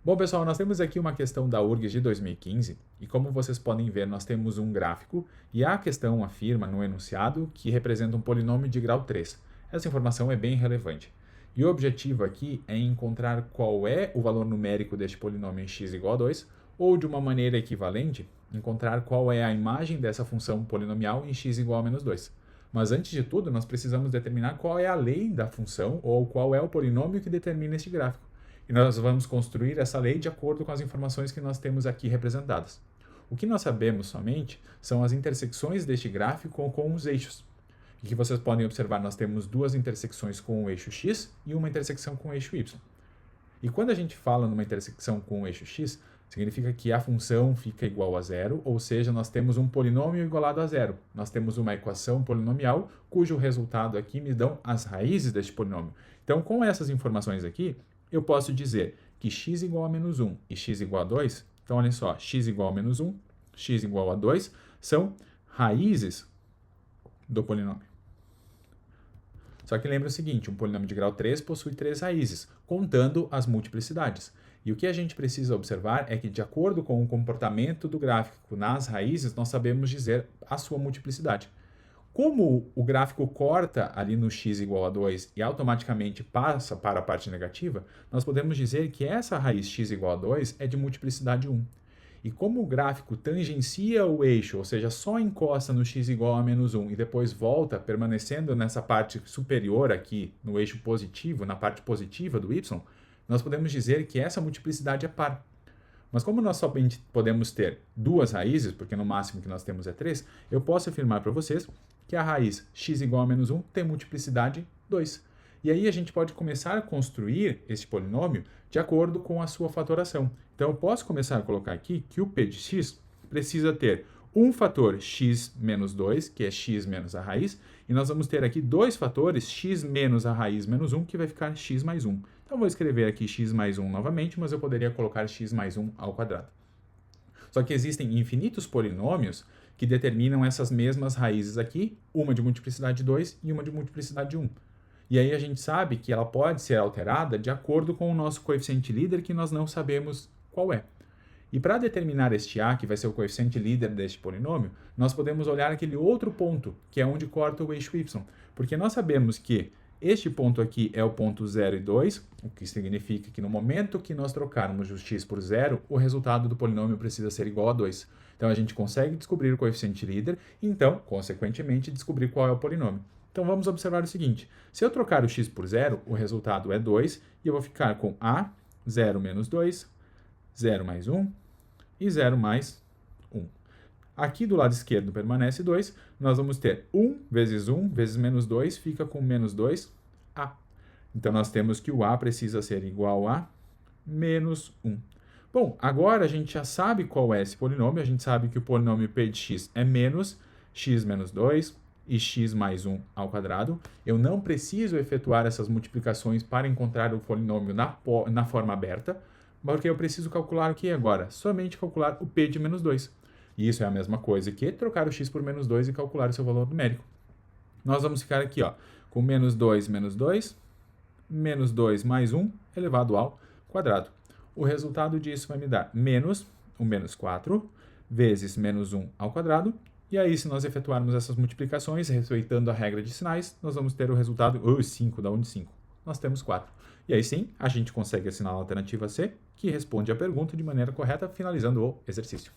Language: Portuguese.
Bom, pessoal, nós temos aqui uma questão da URGS de 2015 e, como vocês podem ver, nós temos um gráfico e a questão afirma no enunciado que representa um polinômio de grau 3. Essa informação é bem relevante. E o objetivo aqui é encontrar qual é o valor numérico deste polinômio em x igual a 2 ou, de uma maneira equivalente, encontrar qual é a imagem dessa função polinomial em x igual a menos 2. Mas, antes de tudo, nós precisamos determinar qual é a lei da função ou qual é o polinômio que determina este gráfico. E nós vamos construir essa lei de acordo com as informações que nós temos aqui representadas. O que nós sabemos somente são as intersecções deste gráfico com os eixos. E que vocês podem observar, nós temos duas intersecções com o eixo x e uma intersecção com o eixo y. E quando a gente fala numa intersecção com o eixo x, significa que a função fica igual a zero, ou seja, nós temos um polinômio igualado a zero. Nós temos uma equação polinomial cujo resultado aqui me dão as raízes deste polinômio. Então, com essas informações aqui, eu posso dizer que x igual a menos 1 e x igual a 2, então olha só, x igual a menos 1, x igual a 2, são raízes do polinômio. Só que lembra o seguinte, um polinômio de grau 3 possui 3 raízes, contando as multiplicidades. E o que a gente precisa observar é que, de acordo com o comportamento do gráfico nas raízes, nós sabemos dizer a sua multiplicidade. Como o gráfico corta ali no x igual a 2 e automaticamente passa para a parte negativa, nós podemos dizer que essa raiz x igual a 2 é de multiplicidade 1. E como o gráfico tangencia o eixo, ou seja, só encosta no x igual a menos 1 e depois volta, permanecendo nessa parte superior aqui, no eixo positivo, na parte positiva do y, nós podemos dizer que essa multiplicidade é par. Mas como nós somente podemos ter duas raízes, porque no máximo que nós temos é 3, eu posso afirmar para vocês que a raiz x igual a menos 1 tem multiplicidade 2. E aí a gente pode começar a construir este polinômio de acordo com a sua fatoração. Então eu posso começar a colocar aqui que o p de x precisa ter um fator x menos 2, que é x menos a raiz, e nós vamos ter aqui dois fatores x menos a raiz menos 1, que vai ficar x mais 1. Então eu vou escrever aqui x mais 1 novamente, mas eu poderia colocar x mais 1 ao quadrado. Só que existem infinitos polinômios que determinam essas mesmas raízes aqui, uma de multiplicidade 2 e uma de multiplicidade 1. E aí a gente sabe que ela pode ser alterada de acordo com o nosso coeficiente líder, que nós não sabemos qual é. E para determinar este a, que vai ser o coeficiente líder deste polinômio, nós podemos olhar aquele outro ponto, que é onde corta o eixo y. Porque nós sabemos que este ponto aqui é o ponto 0 e 2, o que significa que no momento que nós trocarmos o x por 0, o resultado do polinômio precisa ser igual a 2. Então a gente consegue descobrir o coeficiente líder e então, consequentemente, descobrir qual é o polinômio. Então vamos observar o seguinte, se eu trocar o x por 0, o resultado é 2 e eu vou ficar com a 0 menos 2, 0 mais 1 e 0 mais 1. Aqui do lado esquerdo permanece 2, nós vamos ter 1 vezes menos 2 fica com menos 2a. Então nós temos que o a precisa ser igual a menos 1. Bom, agora a gente já sabe qual é esse polinômio, a gente sabe que o polinômio p de x é menos x menos 2 e x mais 1 ao quadrado. Eu não preciso efetuar essas multiplicações para encontrar o polinômio na forma aberta, porque eu preciso calcular o que agora? Somente calcular o p de menos 2. E isso é a mesma coisa que trocar o x por menos 2 e calcular o seu valor numérico. Nós vamos ficar aqui com menos 2 mais 1 elevado ao quadrado. O resultado disso vai me dar menos o menos 4 vezes menos 1 ao quadrado. E aí, se nós efetuarmos essas multiplicações, respeitando a regra de sinais, nós vamos ter o resultado 5, da onde 5? Nós temos 4. E aí sim, a gente consegue assinar a alternativa C, que responde a pergunta de maneira correta, finalizando o exercício.